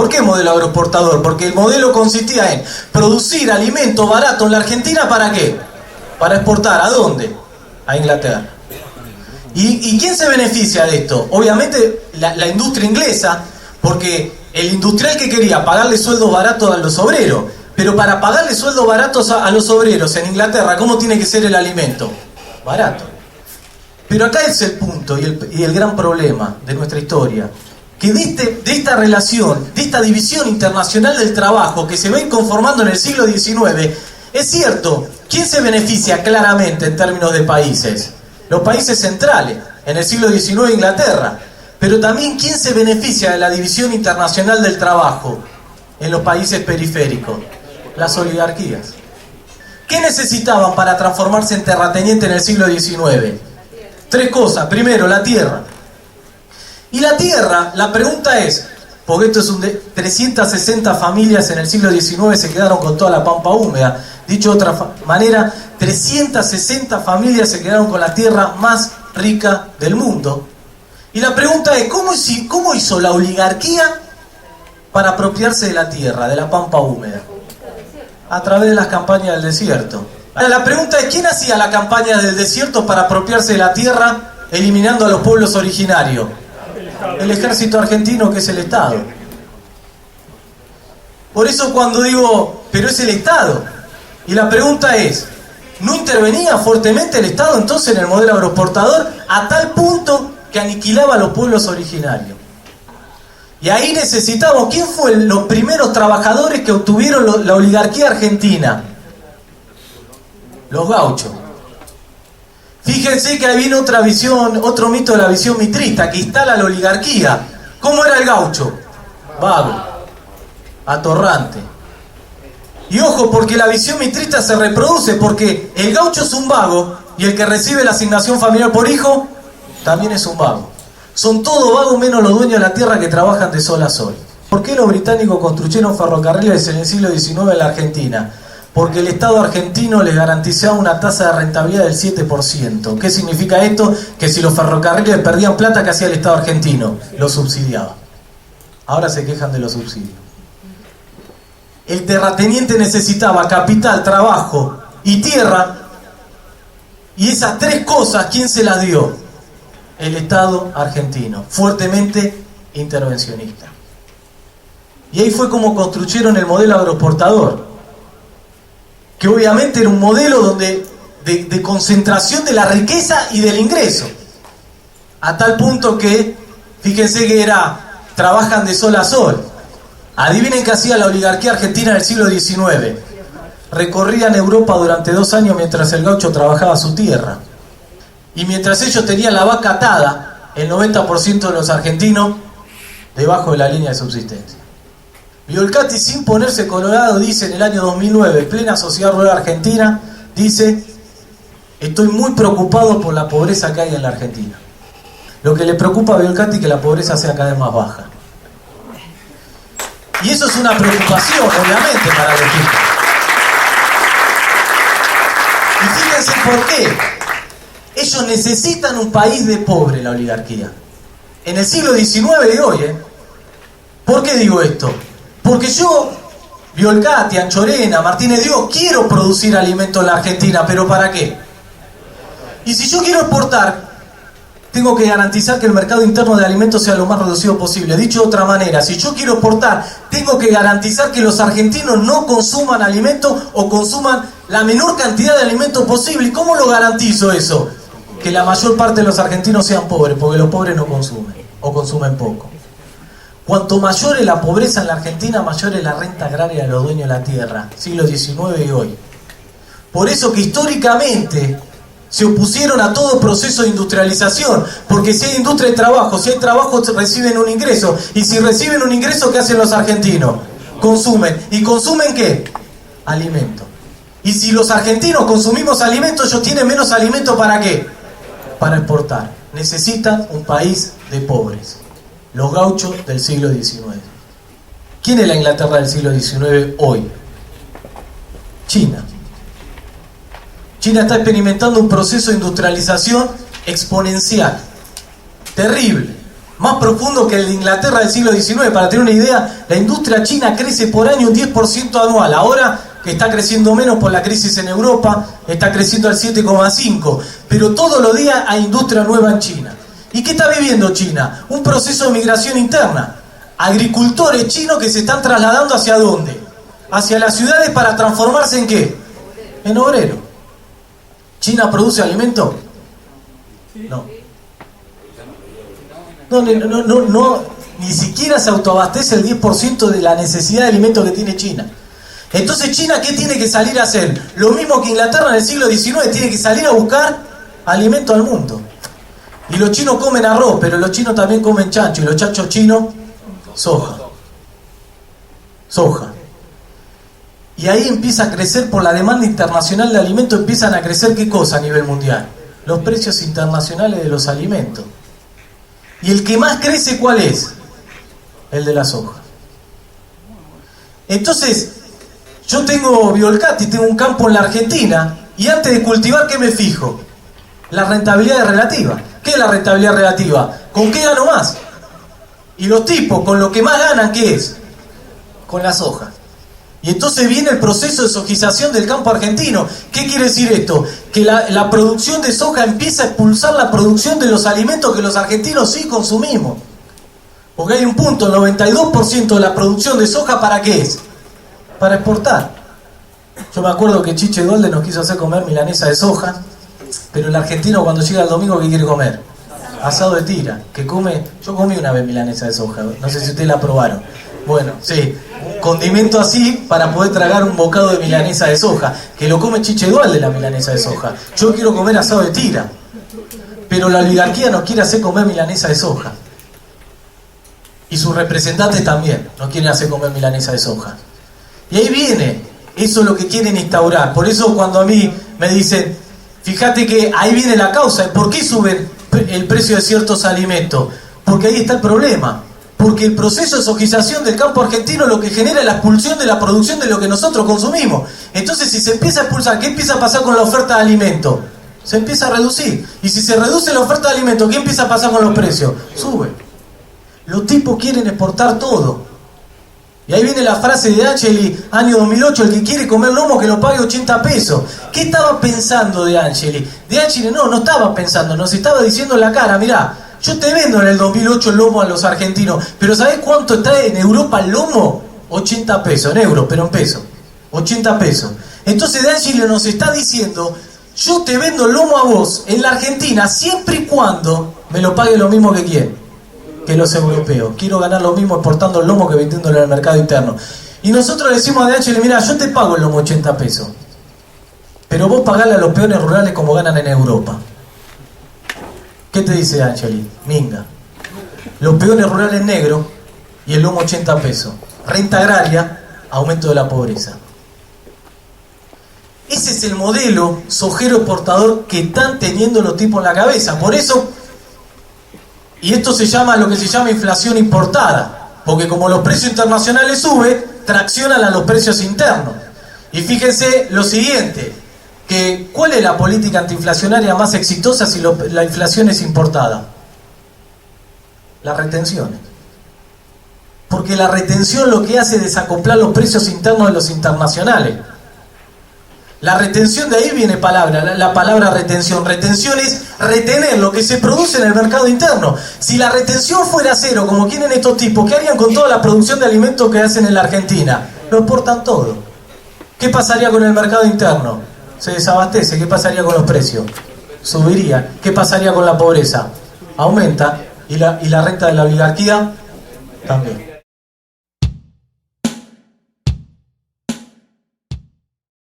¿Por qué modelo agroexportador? Porque el modelo consistía en producir alimento barato en la Argentina, ¿para qué? Para exportar, ¿a dónde? A Inglaterra. ¿Y quién se beneficia de esto? Obviamente la industria inglesa, porque el industrial que quería pagarle sueldos baratos a los obreros, pero para pagarle sueldos baratos a los obreros en Inglaterra, ¿cómo tiene que ser el alimento? Barato. Pero acá es el punto y el gran problema de nuestra historia, que de esta relación, de esta división internacional del trabajo que se va conformando en el siglo XIX, es cierto, ¿quién se beneficia claramente en términos de países? Los países centrales, en el siglo XIX Inglaterra, pero también ¿quién se beneficia de la división internacional del trabajo en los países periféricos? Las oligarquías. ¿Qué necesitaban para transformarse en terrateniente en el siglo XIX? Tres cosas. Primero, la tierra. Y la tierra, la pregunta es, porque esto es 360 familias en el siglo XIX se quedaron con toda la pampa húmeda. Dicho de otra manera, 360 familias se quedaron con la tierra más rica del mundo. Y la pregunta es, ¿cómo hizo la oligarquía para apropiarse de la tierra, de la pampa húmeda? A través de las campañas del desierto. Ahora, la pregunta es, ¿quién hacía la campaña del desierto para apropiarse de la tierra, eliminando a los pueblos originarios? El ejército argentino, que es el Estado. Por eso cuando digo, pero es el Estado, y la pregunta es, ¿no intervenía fuertemente el Estado entonces en el modelo agroexportador a tal punto que aniquilaba a los pueblos originarios? Y ahí necesitamos, ¿quién fue los primeros trabajadores que obtuvieron la oligarquía argentina? Los gauchos. Fíjense que ahí viene otra visión, otro mito de la visión mitrista, que instala la oligarquía. ¿Cómo era el gaucho? Vago, atorrante. Y ojo, porque la visión mitrista se reproduce, porque el gaucho es un vago, y el que recibe la asignación familiar por hijo, también es un vago. Son todos vagos menos los dueños de la tierra que trabajan de sol a sol. ¿Por qué los británicos construyeron ferrocarriles en el siglo XIX en la Argentina? Porque el Estado argentino les garantizaba una tasa de rentabilidad del 7%. ¿Qué significa esto? Que si los ferrocarriles perdían plata, ¿qué hacía el Estado argentino? Los subsidiaba. Ahora se quejan de los subsidios. El terrateniente necesitaba capital, trabajo y tierra, y esas tres cosas, ¿quién se las dio? El Estado argentino, fuertemente intervencionista. Y ahí fue como construyeron el modelo agroexportador, que obviamente era un modelo de concentración de la riqueza y del ingreso, a tal punto que, fíjense que trabajan de sol a sol. Adivinen qué hacía la oligarquía argentina en el siglo XIX. Recorrían Europa durante 2 años mientras el gaucho trabajaba su tierra. Y mientras ellos tenían la vaca atada, el 90% de los argentinos debajo de la línea de subsistencia. Violcati, sin ponerse colorado, dice en el año 2009, plena sociedad rural argentina, dice: estoy muy preocupado por la pobreza que hay en la Argentina. Lo que le preocupa a Violcati es que la pobreza sea cada vez más baja. Y eso es una preocupación, obviamente, para los chicos. Y fíjense por qué. Ellos necesitan un país de pobre, la oligarquía. En el siglo XIX de hoy, ¿Por qué digo esto? Porque yo, Violcati, Anchorena, Martínez Dios, quiero producir alimento en la Argentina, ¿pero para qué? Y si yo quiero exportar, tengo que garantizar que el mercado interno de alimentos sea lo más reducido posible. Dicho de otra manera, si yo quiero exportar, tengo que garantizar que los argentinos no consuman alimentos o consuman la menor cantidad de alimentos posible. ¿Y cómo lo garantizo eso? Que la mayor parte de los argentinos sean pobres, porque los pobres no consumen, o consumen poco. Cuanto mayor es la pobreza en la Argentina, mayor es la renta agraria de los dueños de la tierra, siglo XIX y hoy. Por eso que históricamente se opusieron a todo proceso de industrialización, porque si hay industria de trabajo, si hay trabajo reciben un ingreso, y si reciben un ingreso, ¿qué hacen los argentinos? Consumen. ¿Y consumen qué? Alimento. Y si los argentinos consumimos alimentos, ellos tienen menos alimento, ¿para qué? Para exportar. Necesitan un país de pobres. Los gauchos del siglo XIX. ¿Quién es la Inglaterra del siglo XIX hoy? China. China está experimentando un proceso de industrialización exponencial, terrible. más profundo que el de Inglaterra del siglo XIX. Para tener una idea, la industria china crece por año un 10% anual. Ahora que está creciendo menos por la crisis en Europa, está creciendo al 7,5%. Pero todos los días hay industria nueva en China. ¿Y qué está viviendo China? Un proceso de migración interna. Agricultores chinos que se están trasladando ¿hacia dónde? Hacia las ciudades para transformarse ¿en qué? En obrero. ¿China produce alimento? No. No, ni siquiera se autoabastece el 10% de la necesidad de alimentos que tiene China. Entonces China, ¿qué tiene que salir a hacer? Lo mismo que Inglaterra en el siglo XIX, tiene que salir a buscar alimento al mundo. Y los chinos comen arroz, pero los chinos también comen chancho, y los chanchos chinos, soja. Soja. Y ahí empieza a crecer, por la demanda internacional de alimentos, empiezan a crecer ¿qué cosa a nivel mundial? Los precios internacionales de los alimentos. ¿Y el que más crece cuál es? El de la soja. Entonces, yo tengo Biolcati, tengo un campo en la Argentina, y antes de cultivar, ¿qué me fijo? La rentabilidad relativa. ¿Qué es la rentabilidad relativa? ¿Con qué gano más? Y los tipos, con lo que más ganan, ¿qué es? Con la soja. Y entonces viene el proceso de sojización del campo argentino. ¿Qué quiere decir esto? Que la producción de soja empieza a expulsar la producción de los alimentos que los argentinos sí consumimos. Porque hay un punto, el 92% de la producción de soja, ¿para qué es? Para exportar. Yo me acuerdo que Chiche Dualde nos quiso hacer comer milanesa de soja, pero el argentino cuando llega el domingo, ¿qué quiere comer? Asado de tira, que come... Yo comí una vez milanesa de soja, no sé si ustedes la probaron. Bueno, sí, un condimento así para poder tragar un bocado de milanesa de soja, que lo come Chiche Dualde la milanesa de soja. Yo quiero comer asado de tira, pero la oligarquía nos quiere hacer comer milanesa de soja. Y sus representantes también nos quieren hacer comer milanesa de soja. Y ahí viene, eso es lo que quieren instaurar. Por eso cuando a mí me dicen, fíjate que ahí viene la causa, ¿por qué sube el precio de ciertos alimentos? Porque ahí está el problema. Porque el proceso de sojización del campo argentino lo que genera es la expulsión de la producción de lo que nosotros consumimos. Entonces, si se empieza a expulsar, ¿qué empieza a pasar con la oferta de alimentos? Se empieza a reducir. Y si se reduce la oferta de alimentos, ¿qué empieza a pasar con los precios? Sube. Los tipos quieren exportar todo. Y ahí viene la frase de Angeli, año 2008, el que quiere comer lomo que lo pague 80 pesos. ¿Qué estaba pensando de Angeli? De Angeli no estaba pensando, nos estaba diciendo en la cara, mirá, yo te vendo en el 2008 el lomo a los argentinos, pero ¿sabés cuánto está en Europa el lomo? 80 pesos, en euros, pero en pesos. 80 pesos. Entonces De Angeli nos está diciendo, yo te vendo el lomo a vos en la Argentina siempre y cuando me lo pague lo mismo que quién, que los europeos. Quiero ganar lo mismo exportando el lomo que vendiéndolo en el mercado interno. Y nosotros le decimos a De Angeli, mira, yo te pago el lomo 80 pesos, pero vos pagale a los peones rurales como ganan en Europa. ¿Qué te dice Angeli? Minga. Los peones rurales negros y el lomo 80 pesos. Renta agraria, aumento de la pobreza. Ese es el modelo sojero exportador que están teniendo los tipos en la cabeza. Por eso, y esto se llama lo que se llama inflación importada. Porque como los precios internacionales suben, traccionan a los precios internos. Y fíjense lo siguiente. ¿Cuál es la política antiinflacionaria más exitosa si la inflación es importada? Las retenciones. Porque la retención lo que hace es desacoplar los precios internos de los internacionales. La retención, de ahí viene la palabra retención. Retención es retener lo que se produce en el mercado interno. Si la retención fuera cero, como quieren estos tipos, ¿qué harían con toda la producción de alimentos que hacen en la Argentina? Lo exportan todo. ¿Qué pasaría con el mercado interno? Se desabastece. ¿Qué pasaría con los precios? Subiría. ¿Qué pasaría con la pobreza? Aumenta. Y la renta de la oligarquía también.